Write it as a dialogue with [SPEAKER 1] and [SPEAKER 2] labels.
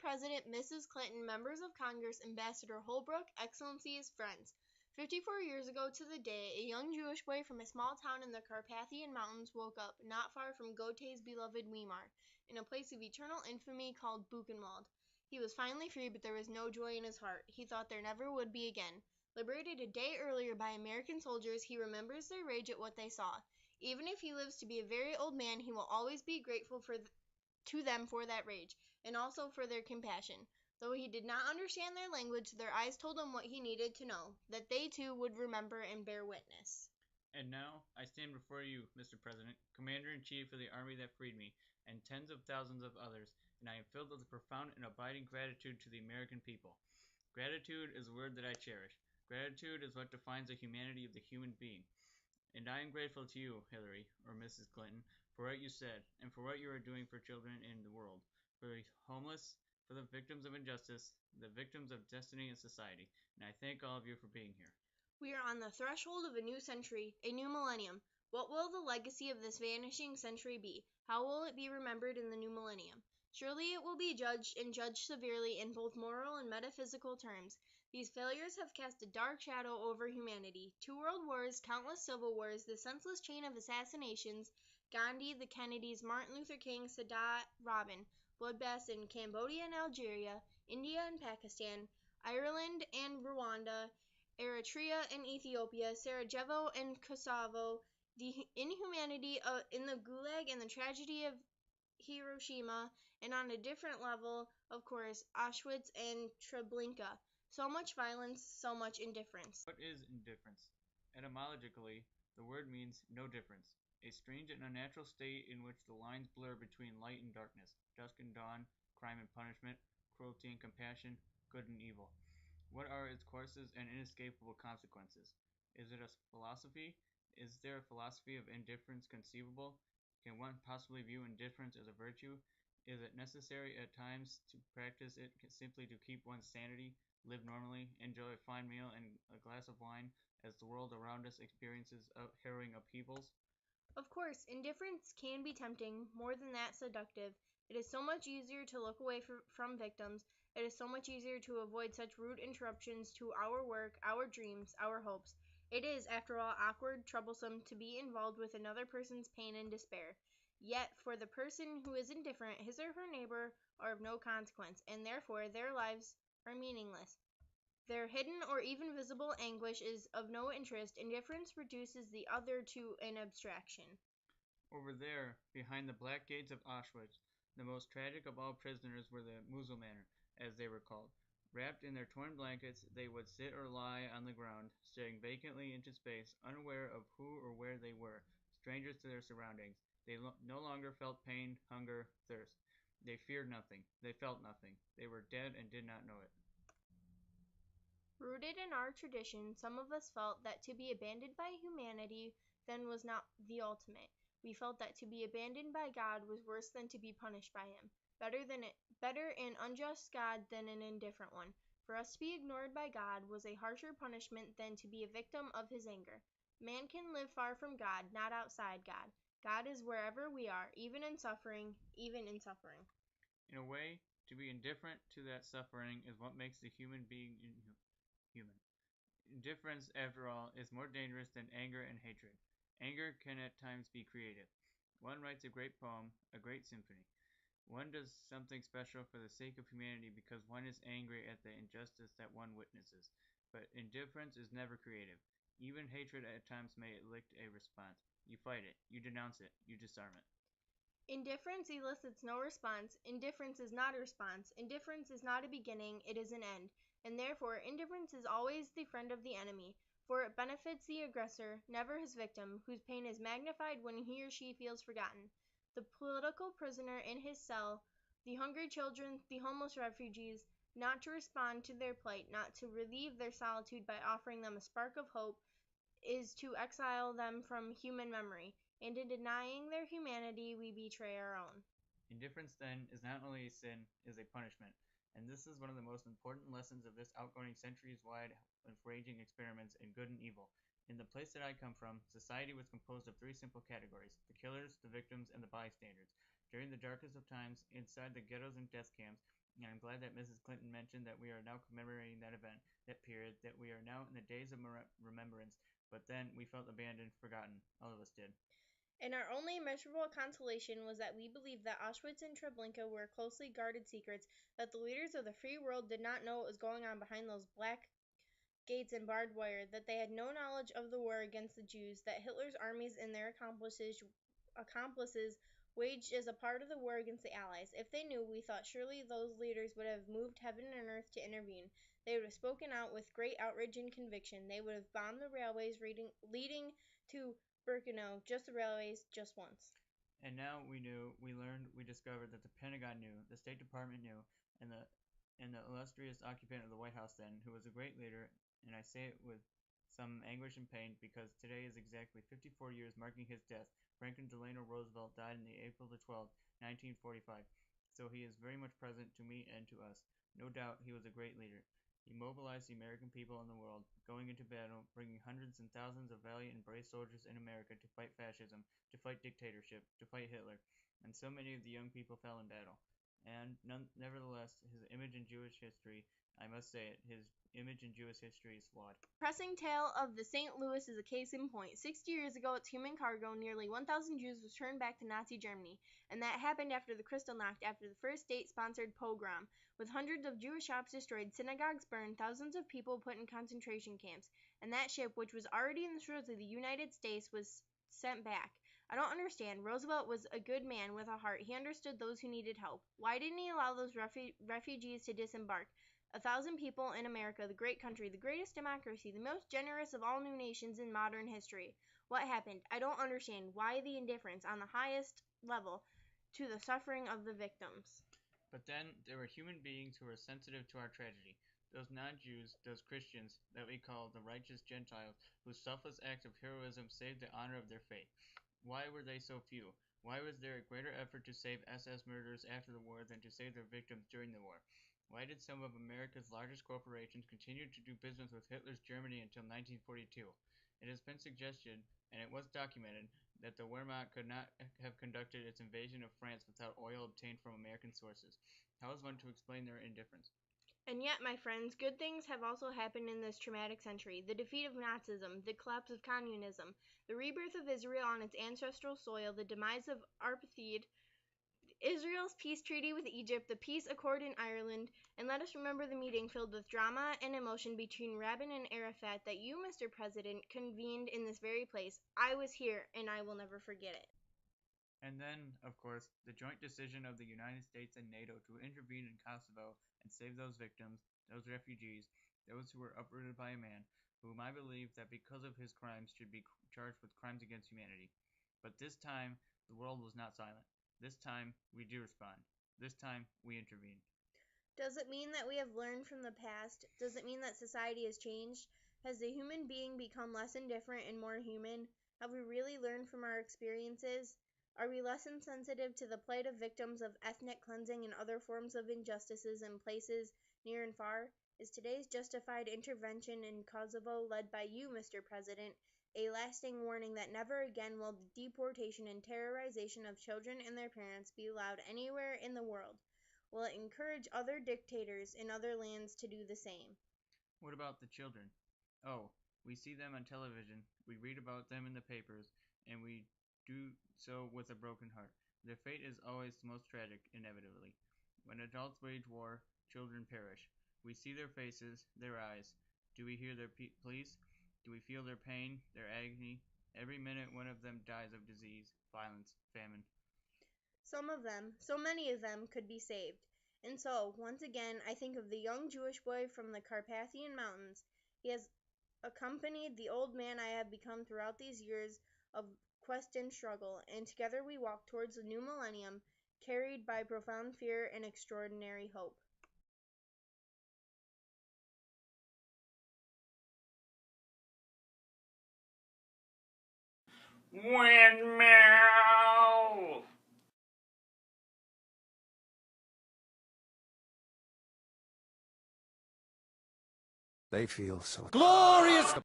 [SPEAKER 1] President, Mrs. Clinton, members of Congress, Ambassador Holbrooke, Excellencies, friends. 54 years ago to the day, a young Jewish boy from a small town in the Carpathian Mountains woke up, not far from Goethe's beloved Weimar, in a place of eternal infamy called Buchenwald. He was finally free, but there was no joy in his heart. He thought there never would be again. Liberated a day earlier by American soldiers, he remembers their rage at what they saw. Even if he lives to be a very old man, he will always be grateful to them for that rage, and also for their compassion. Though he did not understand their language, their eyes told him what he needed to know, that they too would remember and bear witness.
[SPEAKER 2] And now, I stand before you, Mr. President, Commander-in-Chief of the Army that freed me, and tens of thousands of others, and I am filled with a profound and abiding gratitude to the American people. Gratitude is a word that I cherish. Gratitude is what defines the humanity of the human being. And I am grateful to you, Hillary, or Mrs. Clinton, for what you said, and for what you are doing for children in the world, for the homeless, for the victims of injustice, the victims of destiny and society, and I thank all of you for being here.
[SPEAKER 1] We are on the threshold of a new century, a new millennium. What will the legacy of this vanishing century be? How will it be remembered in the new millennium? Surely it will be judged, and judged severely in both moral and metaphysical terms. These failures have cast a dark shadow over humanity. 2 world wars, countless civil wars, the senseless chain of assassinations, Gandhi, the Kennedys, Martin Luther King, Sadat, Rabin, bloodbaths in Cambodia and Algeria, India and Pakistan, Ireland and Rwanda, Eritrea and Ethiopia, Sarajevo and Kosovo, the inhumanity in the Gulag and the tragedy of Hiroshima, and on a different level, of course, Auschwitz and Treblinka. So much violence, so much indifference.
[SPEAKER 2] What is indifference? Etymologically, the word means no difference, a strange and unnatural state in which the lines blur between light and darkness, dusk and dawn, crime and punishment, cruelty and compassion, good and evil. What are its courses and inescapable consequences? Is it a philosophy? Is there a philosophy of indifference conceivable? Can one possibly view indifference as a virtue? Is it necessary at times to practice it simply to keep one's sanity, live normally, enjoy a fine meal and a glass of wine as the world around us experiences harrowing upheavals?
[SPEAKER 1] Of course, indifference can be tempting, more than that seductive. It is so much easier to look away from victims. It is so much easier to avoid such rude interruptions to our work, our dreams, our hopes. It is, after all, awkward, troublesome to be involved with another person's pain and despair. Yet, for the person who is indifferent, his or her neighbor are of no consequence, and therefore their lives are meaningless. Their hidden or even visible anguish is of no interest. Indifference reduces the other to an abstraction.
[SPEAKER 2] Over there, behind the black gates of Auschwitz, the most tragic of all prisoners were the Muselmänner, as they were called. Wrapped in their torn blankets, they would sit or lie on the ground, staring vacantly into space, unaware of who or where they were, strangers to their surroundings. They no longer felt pain, hunger, thirst. They feared nothing. They felt nothing. They were dead and did not know it.
[SPEAKER 1] Rooted in our tradition, some of us felt that to be abandoned by humanity then was not the ultimate. We felt that to be abandoned by God was worse than to be punished by him. Better an unjust God than an indifferent one. For us to be ignored by God was a harsher punishment than to be a victim of his anger. Man can live far from God, not outside God. God is wherever we are, even in suffering, even in suffering.
[SPEAKER 2] In a way, to be indifferent to that suffering is what makes the human being human. Indifference, after all, is more dangerous than anger and hatred. Anger can at times be creative. One writes a great poem, a great symphony. One does something special for the sake of humanity because one is angry at the injustice that one witnesses. But indifference is never creative. Even hatred at times may elicit a response. You fight it, you denounce it, you disarm it.
[SPEAKER 1] Indifference elicits no response. Indifference is not a response. Indifference is not a beginning, it is an end. And therefore, indifference is always the friend of the enemy, for it benefits the aggressor, never his victim, whose pain is magnified when he or she feels forgotten. The political prisoner in his cell, the hungry children, the homeless refugees, not to respond to their plight, not to relieve their solitude by offering them a spark of hope, is to exile them from human memory, and in denying their humanity we betray our own.
[SPEAKER 2] Indifference, then, is not only a sin, it is a punishment. And this is one of the most important lessons of this outgoing centuries-wide and raging experiments in good and evil. In the place that I come from, society was composed of 3 simple categories: the killers, the victims, and the bystanders. During the darkest of times, inside the ghettos and death camps, And I'm glad that Mrs. Clinton mentioned that we are now commemorating that event, that period, that we are now in the days of remembrance, but then we felt abandoned, forgotten. All of us did.
[SPEAKER 1] And our only miserable consolation was that we believed that Auschwitz and Treblinka were closely guarded secrets, that the leaders of the free world did not know what was going on behind those black gates and barbed wire, that they had no knowledge of the war against the Jews, that Hitler's armies and their accomplices waged as a part of the war against the Allies. If they knew, we thought surely those leaders would have moved heaven and earth to intervene. They would have spoken out with great outrage and conviction. They would have bombed the railways leading to Birkenau, just the railways, just once.
[SPEAKER 2] And now we knew, we learned, we discovered that the Pentagon knew, the State Department knew, and the illustrious occupant of the White House then, who was a great leader, and I say it with some anguish and pain because today is exactly 54 years marking his death. Franklin Delano Roosevelt died on April the 12th, 1945, so he is very much present to me and to us. No doubt he was a great leader. He mobilized the American people in the world, going into battle, bringing hundreds and thousands of valiant and brave soldiers in America to fight fascism, to fight dictatorship, to fight Hitler, and so many of the young people fell in battle. And nevertheless, his image in Jewish history, I must say it, his image in Jewish history is flawed.
[SPEAKER 1] The depressing tale of the St. Louis is a case in point. 60 years ago, its human cargo, nearly 1,000 Jews, was turned back to Nazi Germany, and that happened after the Kristallnacht, after the first state-sponsored pogrom, with hundreds of Jewish shops destroyed, synagogues burned, thousands of people put in concentration camps, and that ship, which was already in the shores of the United States, was sent back. I don't understand. Roosevelt was a good man with a heart. He understood those who needed help. Why didn't he allow those refugees to disembark? 1,000 people in America, the great country, the greatest democracy, the most generous of all new nations in modern history. What happened? I don't understand. Why the indifference on the highest level to the suffering of the victims?
[SPEAKER 2] But then there were human beings who were sensitive to our tragedy. Those non-Jews, those Christians that we call the righteous Gentiles, whose selfless acts of heroism saved the honor of their faith. Why were they so few? Why was there a greater effort to save SS murderers after the war than to save their victims during the war? Why did some of America's largest corporations continue to do business with Hitler's Germany until 1942? It has been suggested, and it was documented, that the Wehrmacht could not have conducted its invasion of France without oil obtained from American sources. How is one to explain their indifference?
[SPEAKER 1] And yet, my friends, good things have also happened in this traumatic century. The defeat of Nazism, the collapse of communism, the rebirth of Israel on its ancestral soil, the demise of apartheid, Israel's peace treaty with Egypt, the peace accord in Ireland, and let us remember the meeting filled with drama and emotion between Rabin and Arafat that you, Mr. President, convened in this very place. I was here, and I will never forget it.
[SPEAKER 2] And then, of course, the joint decision of the United States and NATO to intervene in Kosovo and save those victims, those refugees, those who were uprooted by a man, whom I believe that because of his crimes should be charged with crimes against humanity. But this time, the world was not silent. This time, we do respond. This time, we intervene.
[SPEAKER 1] Does it mean that we have learned from the past? Does it mean that society has changed? Has the human being become less indifferent and more human? Have we really learned from our experiences? Are we less insensitive to the plight of victims of ethnic cleansing and other forms of injustices in places near and far? Is today's justified intervention in Kosovo, led by you, Mr. President, a lasting warning that never again will the deportation and terrorization of children and their parents be allowed anywhere in the world? Will it encourage other dictators in other lands to do the same?
[SPEAKER 2] What about the children? Oh, we see them on television, we read about them in the papers, and we do so with a broken heart. Their fate is always the most tragic, inevitably. When adults wage war, children perish. We see their faces, their eyes. Do we hear their pleas? Do we feel their pain, their agony? Every minute one of them dies of disease, violence, famine.
[SPEAKER 1] Some of them, so many of them, could be saved. And so, once again, I think of the young Jewish boy from the Carpathian Mountains. He has accompanied the old man I have become throughout these years of quest and struggle, and together we walk towards the new millennium, carried by profound fear and extraordinary hope.
[SPEAKER 2] Windmill!
[SPEAKER 3] They feel so glorious.